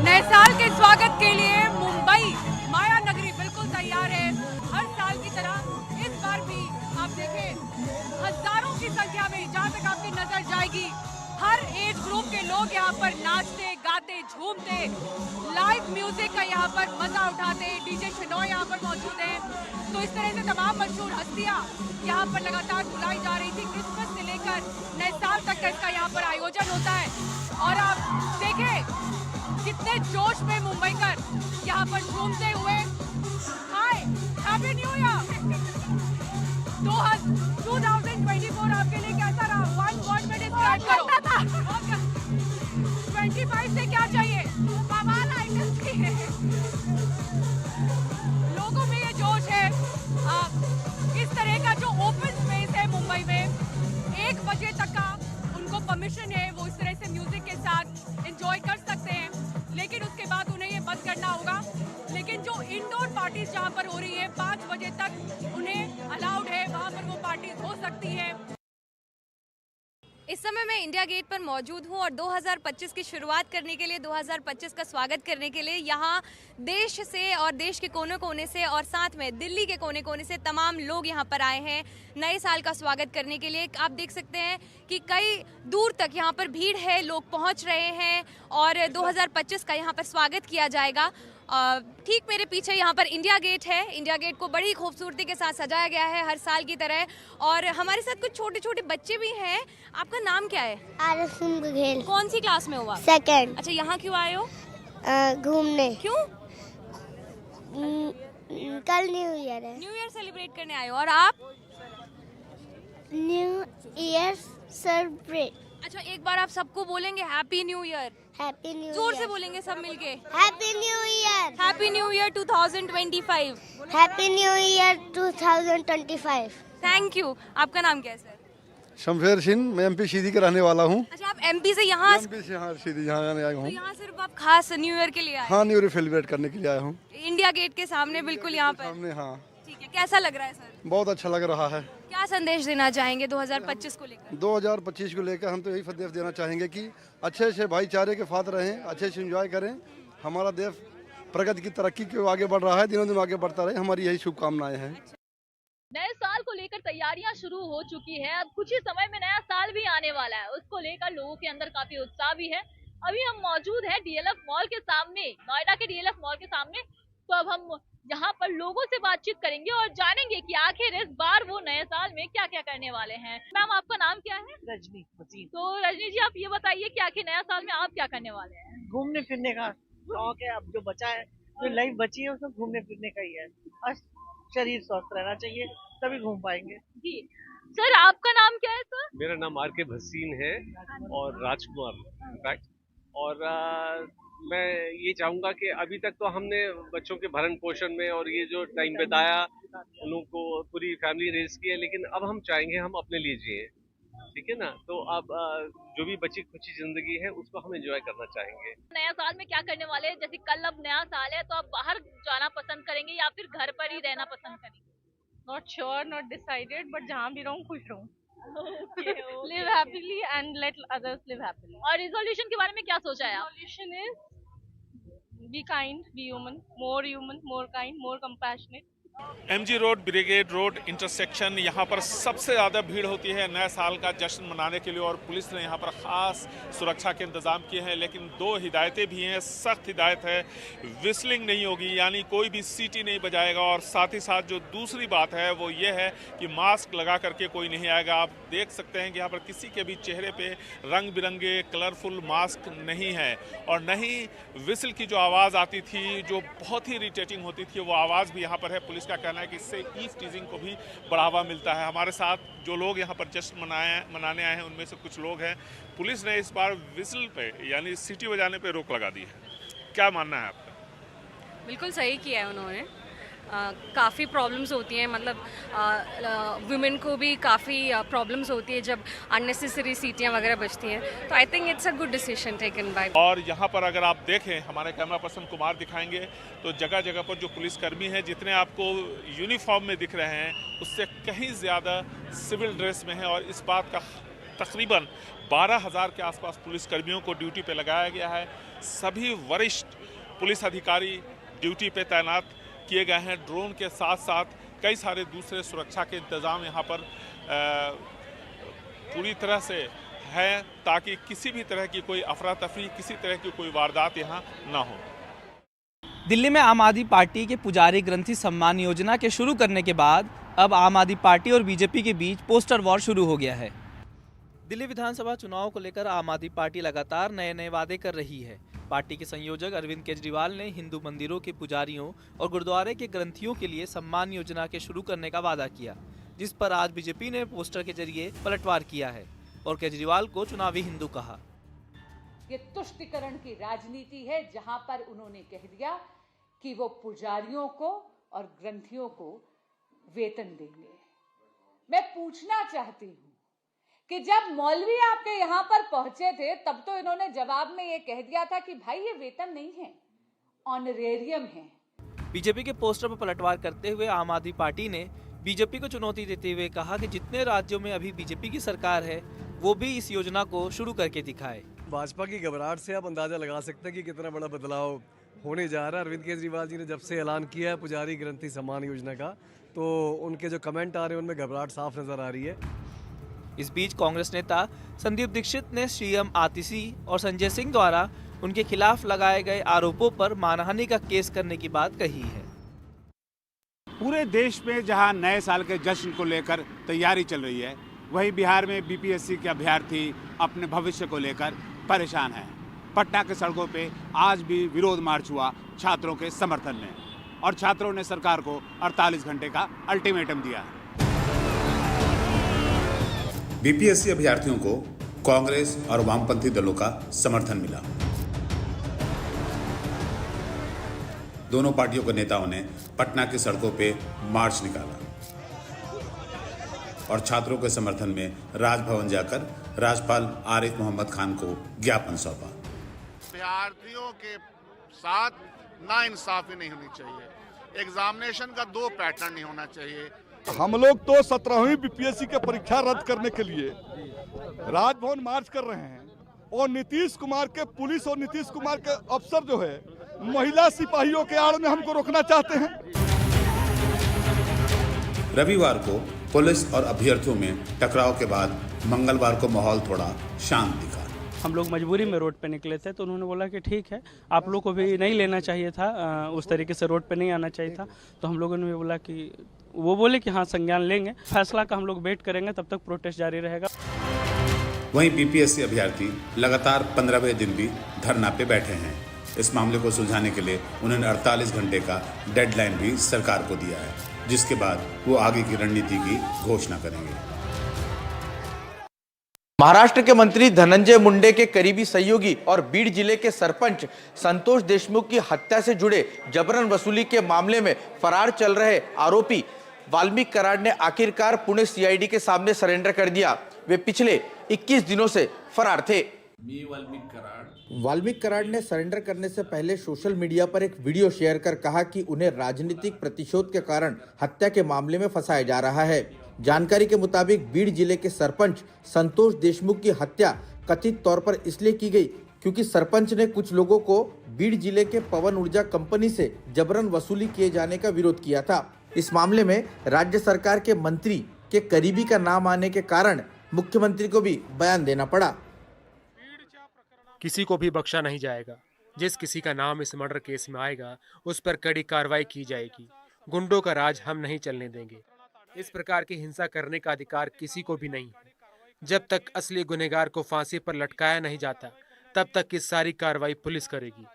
नए साल के स्वागत के लिए मुंबई माया नगरी बिल्कुल तैयार है। हर साल की तरह इस बार भी आप देखें हजारों की संख्या में जहाँ तक आपकी नजर जाएगी हर एज ग्रुप के लोग यहाँ पर नाचते गाते झूमते लाइव म्यूजिक का यहाँ पर मजा उठाते। डीजे शिनोय यहाँ पर मौजूद है। तो इस तरह से तमाम मशहूर हस्तियाँ यहाँ पर लगातार बुलाई जा रही थी। क्रिसमस से लेकर नए साल तक का इसका यहाँ पर आयोजन होता है और आप देखें कितने जोश में मुंबईकर यहाँ पर झूमते हुए। हाय हैप्पी न्यू ईयर 2024 आपके लिए कैसा रहा? वन वर्ड में डिस्क्राइब करो। 25 से क्या चाहिए? बवाल आइटम्स की है। लोगों में ये जोश है। इस तरह का जो ओपन स्पेस है मुंबई में 1 बजे तक का उनको परमिशन है, वो इस तरह से म्यूजिक के साथ एंजॉय कर सकते हैं, लेकिन उसके बाद उन्हें ये बंद करना होगा। लेकिन जो इंडोर पार्टीज जहाँ पर हो रही है 5 बजे तक उन्हें अलाउड है, वहाँ पर वो पार्टीज हो सकती है। इस समय मैं इंडिया गेट पर मौजूद हूं और 2025 की शुरुआत करने के लिए 2025 का स्वागत करने के लिए यहाँ देश से और देश के कोने कोने से और साथ में दिल्ली के कोने कोने से तमाम लोग यहाँ पर आए हैं नए साल का स्वागत करने के लिए। आप देख सकते हैं कि कई दूर तक यहाँ पर भीड़ है, लोग पहुँच रहे हैं और 2025 का यहाँ पर स्वागत किया जाएगा। ठीक मेरे पीछे यहाँ पर इंडिया गेट है। इंडिया गेट को बड़ी खूबसूरती के साथ सजाया गया है हर साल की तरह और हमारे साथ कुछ छोटे छोटे बच्चे भी हैं। आपका नाम क्या है? आरसुम बघेल। कौन सी क्लास में हो आप? सेकंड। अच्छा, यहाँ क्यों आए हो? घूमने। क्यों? कल न्यू ईयर है। न्यू ईयर सेलिब्रेट करने आए हो। और आप? New year celebrate. अच्छा, एक बार आप सबको बोलेंगे happy new year. Happy new year. जोर से बोलेंगे सब मिलके। Happy new year. Happy new year 2025। Happy new year 2025। Thank you. आपका नाम क्या है सर? शमशेर सिंह, मैं एमपी सीधी का रहने वाला हूँ। अच्छा, आप एमपी से यहाँ? एमपी से हाँ सीधी यहाँ आया तो हूँ। यहाँ सिर्फ आप खास न्यू ईयर के लिए आए? हाँ, न्यू ईयर सेलिब्रेट करने के लिए आया हूँ। इंडिया गेट के सामने बिल्कुल यहाँ पर? सामने हाँ। ठीक है, कैसा लग रहा है सर? बहुत अच्छा लग रहा है। क्या संदेश देना चाहेंगे 2025 को लेकर? 2025 को लेकर हम तो यही संदेश देना चाहेंगे कि अच्छे से भाईचारे के साथ रहें, अच्छे से एंजॉय करें। हमारा देश प्रगति की तरक्की के आगे बढ़ रहा है, दिनों दिन आगे बढ़ता रहे, हमारी यही शुभकामनाएं हैं। नए साल को लेकर तैयारियां शुरू हो चुकी है। अब कुछ ही समय में नया साल भी आने वाला है, उसको लेकर लोगों के अंदर काफी उत्साह भी है। अभी हम मौजूद हैं डीएलएफ मॉल के सामने, नोएडा के डीएलएफ मॉल के सामने। तो अब हम यहाँ पर लोगों से बातचीत करेंगे और जानेंगे कि आखिर इस बार वो नए साल में क्या क्या करने वाले हैं। मैम, आपका नाम क्या है? रजनी वसीम। तो रजनी जी, आप ये बताइए कि आखिर नया साल में आप क्या करने वाले हैं? घूमने फिरने का शौक है। अब जो बचा है, जो लाइफ बची है, उसमें घूमने फिरने का ही है। और शरीर स्वस्थ रहना चाहिए, तभी घूम पाएंगे। जी सर, आपका नाम क्या है सर? मेरा नाम आर के भसीन है और राजकुमार इनफैक्ट। और मैं ये चाहूँगा कि अभी तक तो हमने बच्चों के भरण पोषण में और ये जो टाइम बिताया, उन लोगों को पूरी फैमिली रेस की है, लेकिन अब हम चाहेंगे हम अपने लिए जिए, ठीक है ना। तो अब जो भी बची खुची जिंदगी है उसको हम एंजॉय करना चाहेंगे। नया साल में क्या करने वाले हैं? जैसे कल अब नया साल है, तो आप बाहर जाना पसंद करेंगे या फिर घर पर ही रहना पसंद करेंगे? Not sure, not decided, but जहाँ भी रहूँ खुश रहूँ। Live Live happily and let others live happily. और रिजोल्यूशन के बारे में क्या सोचा है आप? Solution is be kind, be human, more kind, more compassionate. MG road, brigade road intersection, यहाँ पर सबसे ज़्यादा भीड़ होती है नए साल का जश्न मनाने के लिए और पुलिस ने यहाँ पर ख़ास सुरक्षा के इंतज़ाम किए हैं। लेकिन 2 हिदायतें भी हैं। सख्त हिदायत है, विस्लिंग नहीं होगी, यानी कोई भी सीटी नहीं बजाएगा। और साथ ही साथ जो दूसरी बात है वो ये है कि मास्क लगा करके कोई नहीं आएगा। आप देख सकते हैं कि यहाँ पर किसी के भी चेहरे पे रंग बिरंगे कलरफुल मास्क नहीं है। और नहीं विसल की जो आवाज़ आती थी, जो बहुत ही इरिटेटिंग होती थी, वो आवाज़ भी यहाँ पर है। पुलिस का कहना है कि इससे ईव टीजिंग को भी बढ़ावा मिलता है। हमारे साथ जो लोग यहाँ पर जश्न मनाने आए हैं उनमें से कुछ लोग हैं। पुलिस ने इस बार विसल पे यानी सीटी बजाने पे रोक लगा दी है। क्या मानना है आपका? बिल्कुल सही किया है उन्होंने। काफ़ी प्रॉब्लम्स होती हैं, मतलब वुमेन को भी काफ़ी प्रॉब्लम्स होती है जब अननेसेसरी सीटियाँ वगैरह बचती हैं। तो I think it's a good decision taken by. और यहाँ पर अगर आप देखें, हमारे कैमरा पर्सन कुमार दिखाएंगे, तो जगह जगह पर जो पुलिसकर्मी हैं, जितने आपको यूनिफॉर्म में दिख रहे हैं उससे कहीं ज़्यादा सिविल ड्रेस में है। और इस बात का तकरीबन 12,000 के आसपास पुलिसकर्मियों को ड्यूटी पे लगाया गया है। सभी वरिष्ठ पुलिस अधिकारी ड्यूटी पे तैनात किए गए हैं। ड्रोन के साथ साथ कई सारे दूसरे सुरक्षा के इंतज़ाम यहाँ पर पूरी तरह से है, ताकि किसी भी तरह की कोई अफरा तफरी, किसी तरह की कोई वारदात यहाँ ना हो। दिल्ली में आम आदमी पार्टी के पुजारी ग्रंथी सम्मान योजना के शुरू करने के बाद अब आम आदमी पार्टी और बीजेपी के बीच पोस्टर वॉर शुरू हो गया है। दिल्ली विधानसभा चुनाव को लेकर आम आदमी पार्टी लगातार नए नए वादे कर रही है। पार्टी के संयोजक अरविंद केजरीवाल ने हिंदू मंदिरों के पुजारियों और गुरुद्वारे के ग्रंथियों के लिए सम्मान योजना के शुरू करने का वादा किया, जिस पर आज बीजेपी ने पोस्टर के जरिए पलटवार किया है और केजरीवाल को चुनावी हिंदू कहा। ये तुष्टिकरण की राजनीति है, जहां पर उन्होंने कह दिया कि वो पुजारियों को और ग्रंथियों को वेतन देंगे। मैं पूछना चाहती हूं कि जब मौलवी आपके यहाँ पर पहुंचे थे तब तो इन्होंने जवाब में ये कह दिया था कि भाई ये वेतन नहीं है, ऑनरेरियम है। बीजेपी के पोस्टर पर पलटवार करते हुए आम आदमी पार्टी ने बीजेपी को चुनौती देते हुए कहा कि जितने राज्यों में अभी बीजेपी की सरकार है वो भी इस योजना को शुरू करके दिखाए। भाजपा की घबराहट से आप अंदाजा लगा सकते हैं कि कितना बड़ा बदलाव होने जा रहा है। अरविंद केजरीवाल जी ने जब से ऐलान किया है पुजारी ग्रंथी सम्मान योजना का, तो उनके जो कमेंट आ रहे हैं उनमें घबराहट साफ नजर आ रही है। इस बीच कांग्रेस नेता संदीप दीक्षित ने सीएम आतिशी और संजय सिंह द्वारा उनके खिलाफ लगाए गए आरोपों पर मानहानि का केस करने की बात कही है। पूरे देश में जहां नए साल के जश्न को लेकर तैयारी चल रही है, वहीं बिहार में बीपीएससी के अभ्यर्थी अपने भविष्य को लेकर परेशान हैं। पटना के सड़कों पे आज भी विरोध मार्च हुआ छात्रों के समर्थन में, और छात्रों ने सरकार को 48 घंटे का अल्टीमेटम दिया है। बीपीएससी अभ्यर्थियों को कांग्रेस और वामपंथी दलों का समर्थन मिला। दोनों पार्टियों के नेताओं ने पटना की सड़कों पे मार्च निकाला और छात्रों के समर्थन में राजभवन जाकर राज्यपाल आरिफ मोहम्मद खान को ज्ञापन सौंपा। अभ्यर्थियों के साथ नाइंसाफी नहीं होनी चाहिए, एग्जामिनेशन का 2 पैटर्न नहीं होना चाहिए। हम लोग तो 17वीं बीपीएससी की परीक्षा रद्द करने के लिए राजभवन मार्च कर रहे हैं, और नीतीश कुमार के पुलिस और नीतीश कुमार के अफसर जो है महिला सिपाहियों के आड़ में हमको रोकना चाहते हैं। रविवार को पुलिस और अभ्यर्थियों में टकराव के बाद मंगलवार को माहौल थोड़ा शांत दिखा। हम लोग मजबूरी में रोड पे निकले थे, तो उन्होंने बोला कि ठीक है, आप लोग को भी नहीं लेना चाहिए था, उस तरीके से रोड पे नहीं आना चाहिए था। तो हम लोगों ने भी बोला कि वो बोले कि हाँ संज्ञान लेंगे, फैसला का हम लोग वेट करेंगे, तब तक प्रोटेस्ट जारी रहेगा। वहीं बीपीएससी अभ्यर्थी लगातार 15वें दिन भी धरना पे बैठे हैं। इस मामले को सुलझाने के लिए उन्होंने 48 घंटे का डेडलाइन भी सरकार को दिया है, जिसके बाद वो आगे की रणनीति की घोषणा करेंगे। महाराष्ट्र के मंत्री धनंजय मुंडे के करीबी सहयोगी और बीड़ जिले के सरपंच संतोष देशमुख की हत्या से जुड़े जबरन वसूली के मामले में फरार चल रहे आरोपी वाल्मीकि कराड ने आखिरकार पुणे सीआईडी के सामने सरेंडर कर दिया। वे पिछले 21 दिनों से फरार थे। वाल्मीकि कराड ने सरेंडर करने से पहले सोशल मीडिया पर एक वीडियो शेयर कर कहा कि उन्हें राजनीतिक प्रतिशोध के कारण हत्या के मामले में फंसाया जा रहा है। जानकारी के मुताबिक बीड़ जिले के सरपंच संतोष देशमुख की हत्या कथित तौर पर इसलिए की गई क्योंकि सरपंच ने कुछ लोगों को बीड़ जिले के पवन ऊर्जा कंपनी से जबरन वसूली किए जाने का विरोध किया था। इस मामले में राज्य सरकार के मंत्री के करीबी का नाम आने के कारण मुख्यमंत्री को भी बयान देना पड़ा। किसी को भी बख्शा नहीं जाएगा। जिस किसी का नाम इस मर्डर केस में आएगा उस पर कड़ी कार्रवाई की जाएगी। गुंडों का राज हम नहीं चलने देंगे। इस प्रकार की हिंसा करने का अधिकार किसी को भी नहीं है। जब तक असली गुनहगार को फांसी पर लटकाया नहीं जाता तब तक की सारी कार्रवाई पुलिस करेगी।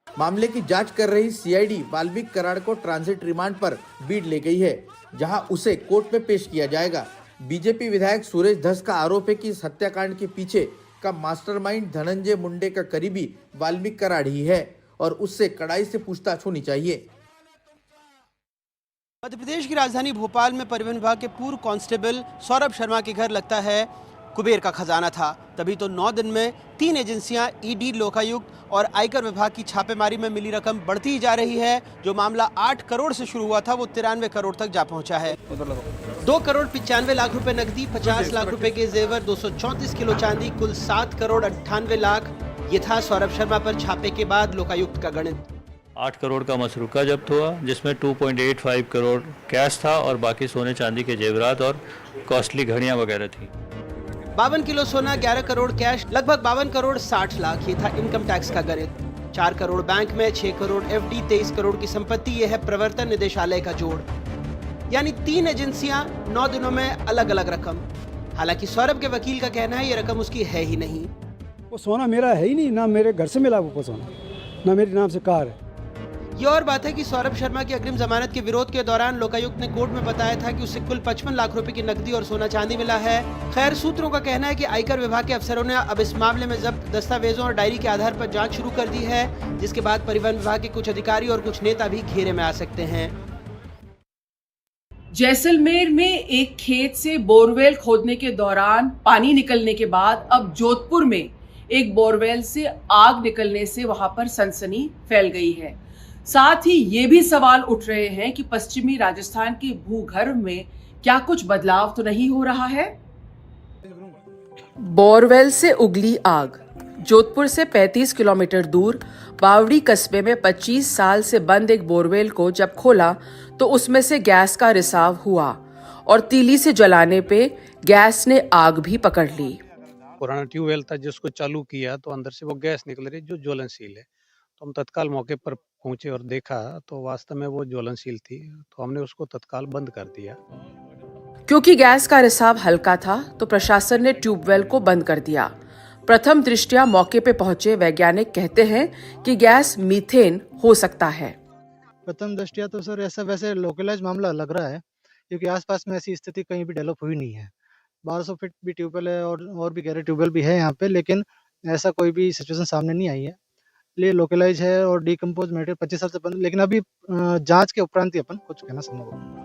मामले की जांच कर रही सीआईडी वाल्मीकि कराड को ट्रांजिट रिमांड पर बीड़ ले गई है, जहां उसे कोर्ट में पेश किया जाएगा। बीजेपी विधायक सुरेश धस का आरोप है कि इस हत्याकांड के पीछे का मास्टरमाइंड धनंजय मुंडे का करीबी वाल्मीकि कराड ही है और उससे कड़ाई से पूछताछ होनी चाहिए। मध्य प्रदेश की राजधानी भोपाल में परिवहन विभाग के पूर्व कांस्टेबल सौरभ शर्मा के घर लगता है कुबेर का खजाना था। तभी तो 9 दिन में 3 एजेंसियां ईडी, लोकायुक्त और आयकर विभाग की छापेमारी में मिली रकम बढ़ती ही जा रही है। जो मामला 8 करोड़ से शुरू हुआ था वो 93 करोड़ तक जा पहुंचा है। 2,95,00,000 रुपए नकदी, 50 लाख रुपए के जेवर, 234 किलो चांदी, कुल 7,98,00,000। ये था सौरभ शर्मा पर छापे के बाद लोकायुक्त का गणित। 8 करोड़ का मसरूका जब्त हुआ, जिसमें 2.85 करोड़ कैश था और बाकी सोने चांदी के जेवरात और कॉस्टली घड़ियां वगैरह थी। 52 किलो सोना, 11 करोड़ कैश, लगभग 52 करोड़ 60 लाख। ये था इनकम टैक्स का गणित। 4 करोड़ बैंक में, 6 करोड़ एफडी, 23 करोड़ की संपत्ति। यह है प्रवर्तन निदेशालय का जोड़, यानी 3 एजेंसियां 9 दिनों में अलग अलग रकम। हालांकि सौरभ के वकील का कहना है ये रकम उसकी है ही नहीं। वो सोना मेरा है ही नहीं, ना मेरे घर से मिला वो सोना, ना मेरे नाम से कार है। ये और बात है कि सौरभ शर्मा की अग्रिम जमानत के विरोध के दौरान लोकायुक्त ने कोर्ट में बताया था कि उसे कुल 55 लाख रुपए की नकदी और सोना चांदी मिला है। खैर, सूत्रों का कहना है कि आयकर विभाग के अफसरों ने अब इस मामले में जब्त दस्तावेजों और डायरी के आधार पर जांच शुरू कर दी है, जिसके बाद परिवहन विभाग के कुछ अधिकारी और कुछ नेता भी घेरे में आ सकते हैं। जैसलमेर में एक खेत से बोरवेल खोदने के दौरान पानी निकलने के बाद अब जोधपुर में एक बोरवेल से आग निकलने से वहां पर सनसनी फैल गई है। साथ ही ये भी सवाल उठ रहे हैं कि पश्चिमी राजस्थान के भूगर्भ में क्या कुछ बदलाव तो नहीं हो रहा है। बोरवेल से उगली आग। जोधपुर से 35 किलोमीटर दूर बावड़ी कस्बे में 25 साल से बंद एक बोरवेल को जब खोला तो उसमें से गैस का रिसाव हुआ और तीली से जलाने पे गैस ने आग भी पकड़ ली। पुराना ट्यूबवेल था जिसको चालू किया तो अंदर से वो गैस निकल रही जो ज्वलनशील है। तो हम तत्काल मौके पर पहुंचे और देखा तो वास्तव में वो ज्वलनशील थी, तो हमने उसको तत्काल बंद कर दिया। क्योंकि गैस का रिसाव हल्का था तो प्रशासन ने ट्यूबवेल को बंद कर दिया। प्रथम दृष्टया मौके पे पहुंचे वैज्ञानिक कहते हैं कि गैस मीथेन हो सकता है। प्रथम दृष्टया तो सर ऐसा वैसे लोकलाइज मामला लग रहा है, क्योंकि आसपास में ऐसी स्थिति कहीं भी डेवलप हुई नहीं है। 1200 फीट भी ट्यूबवेल है और भी गहरे ट्यूबवेल भी है यहाँ पे, लेकिन ऐसा कोई भी सिचुएशन सामने नहीं आई है। लिए लोकलाइज है और डिकम्पोज मटेरियल 25 साल से बंद, लेकिन अभी जांच के उपरांत ही अपन कुछ कहना संभव होगा।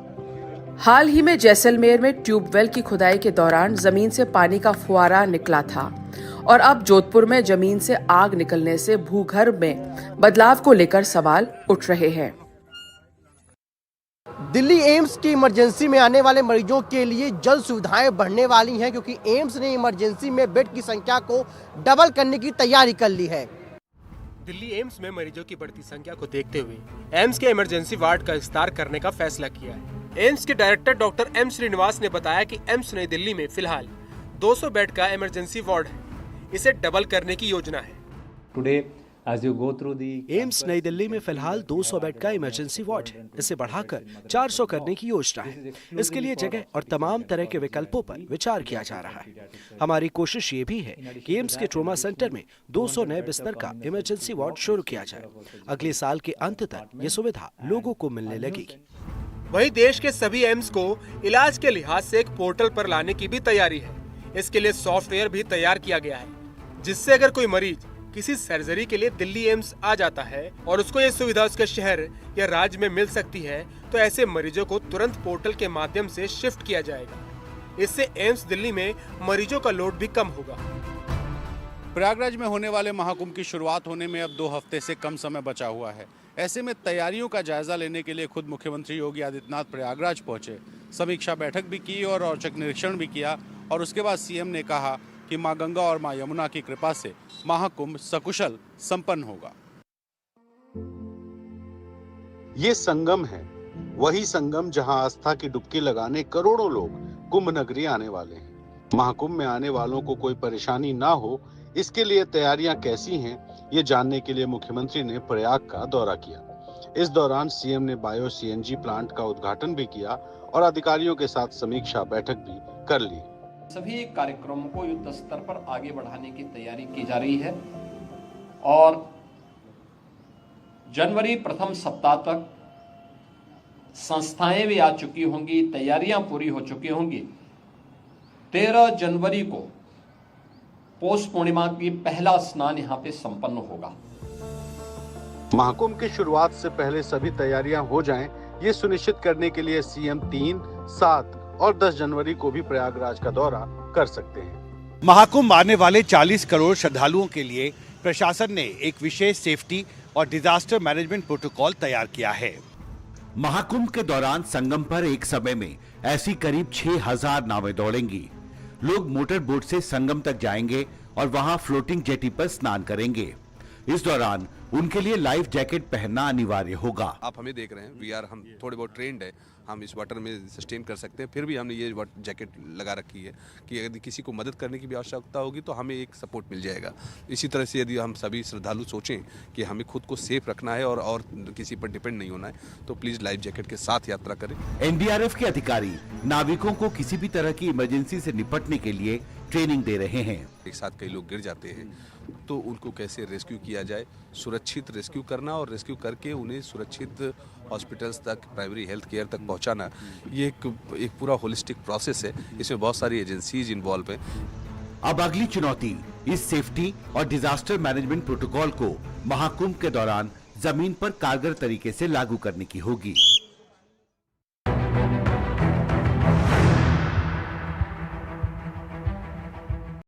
हाल ही में जैसलमेर में ट्यूबवेल की खुदाई के दौरान जमीन से पानी का फुहारा निकला था और अब जोधपुर में जमीन से आग निकलने से भूगर्भ में बदलाव को लेकर सवाल उठ रहे हैं। दिल्ली एम्स की इमरजेंसी में आने वाले मरीजों के लिए जल्द सुविधाएं बढ़ने वाली हैं, क्योंकि एम्स ने इमरजेंसी में बेड की संख्या को डबल करने की तैयारी कर ली है। दिल्ली एम्स में मरीजों की बढ़ती संख्या को देखते हुए एम्स के इमरजेंसी वार्ड का विस्तार करने का फैसला किया है। एम्स के डायरेक्टर डॉक्टर एम श्रीनिवास ने बताया कि एम्स नई दिल्ली में फिलहाल 200 बेड का इमरजेंसी वार्ड है, इसे डबल करने की योजना है। Today as you go through the AIIMS नई दिल्ली में फिलहाल 200 बेड का इमरजेंसी वार्ड है, इसे बढ़ाकर 400 करने की योजना है। इसके लिए जगह और तमाम तरह के विकल्पों पर विचार किया जा रहा है। हमारी कोशिश ये भी है कि एम्स के ट्रोमा सेंटर में 200 नए बिस्तर का इमरजेंसी वार्ड शुरू किया जाए। अगले साल के अंत तक ये सुविधा लोगों को मिलने लगेगी। वहीं देश के सभी एम्स को इलाज के लिहाज से एक पोर्टल पर लाने की भी तैयारी है। इसके लिए सॉफ्टवेयर भी तैयार किया गया है, जिससे अगर कोई मरीज किसी सर्जरी के लिए दिल्ली एम्स आ जाता है और उसको ये सुविधा उसके शहर या राज्य में मिल सकती है, तो ऐसे मरीजों को तुरंत पोर्टल के माध्यम से शिफ्ट किया जाएगा। इससे एम्स दिल्ली में मरीजों का लोड भी कम होगा। प्रयागराज में होने वाले महाकुंभ की शुरुआत होने में अब 2 हफ्ते से कम समय बचा हुआ है। ऐसे में तैयारियों का जायजा लेने के लिए खुद मुख्यमंत्री योगी आदित्यनाथ प्रयागराज पहुंचे, समीक्षा बैठक भी की और औचक निरीक्षण भी किया। और उसके बाद सीएम ने कहा कि मां गंगा और मां यमुना की कृपा से महाकुंभ सकुशल संपन्न होगा। ये संगम है, वही संगम जहां आस्था की डुबकी लगाने करोड़ों लोग कुंभ नगरी आने वाले हैं। महाकुंभ में आने वालों को कोई परेशानी ना हो, इसके लिए तैयारियां कैसी हैं, ये जानने के लिए मुख्यमंत्री ने प्रयाग का दौरा किया। इस दौरान सीएम ने बायो सीएनजी प्लांट का उद्घाटन भी किया और अधिकारियों के साथ समीक्षा बैठक भी कर ली। सभी कार्यक्रमों को युद्ध स्तर पर आगे बढ़ाने की तैयारी की जा रही है और जनवरी प्रथम सप्ताह तक संस्थाएं भी आ चुकी होंगी, तैयारियां पूरी हो चुकी होंगी। 13 जनवरी को पौष पूर्णिमा की पहला स्नान यहां पे संपन्न होगा। महाकुंभ की शुरुआत से पहले सभी तैयारियां हो जाएं, ये सुनिश्चित करने के लिए सीएम 3, 7 और 10 जनवरी को भी प्रयागराज का दौरा कर सकते हैं। महाकुंभ आने वाले 40 करोड़ श्रद्धालुओं के लिए प्रशासन ने एक विशेष सेफ्टी और डिजास्टर मैनेजमेंट प्रोटोकॉल तैयार किया है। महाकुंभ के दौरान संगम पर एक समय में ऐसी करीब 6000 नावें दौड़ेंगी। लोग मोटर बोट से संगम तक जाएंगे और वहां फ्लोटिंग जेटी पर स्नान करेंगे। इस दौरान उनके लिए लाइफ जैकेट पहनना अनिवार्य होगा। आप हमें देख रहे हैं, हम थोड़े बहुत ट्रेंड है, हम इस वाटर में सस्टेन कर सकते हैं, फिर भी हमने ये जैकेट लगा रखी है कि यदि किसी को मदद करने की भी आवश्यकता होगी तो हमें एक सपोर्ट मिल जाएगा। इसी तरह से यदि हम सभी श्रद्धालु सोचें कि हमें खुद को सेफ रखना है और किसी पर डिपेंड नहीं होना है, तो प्लीज लाइफ जैकेट के साथ यात्रा करें। एनडीआरएफ के अधिकारी नाविकों को किसी भी तरह की इमरजेंसी से निपटने के लिए ट्रेनिंग दे रहे हैं। एक साथ कई लोग गिर जाते हैं तो उनको कैसे रेस्क्यू किया जाए, सुरक्षित रेस्क्यू करना और रेस्क्यू करके उन्हें सुरक्षित हॉस्पिटल्स तक, प्राइमरी हेल्थ केयर तक पहुंचाना, ये एक पूरा होलिस्टिक प्रोसेस है। इसमें बहुत सारी एजेंसीज इन्वॉल्व हैं। अब अगली चुनौती इस सेफ्टी और डिजास्टर मैनेजमेंट प्रोटोकॉल को महाकुंभ के दौरान जमीन पर कारगर तरीके से लागू करने की होगी।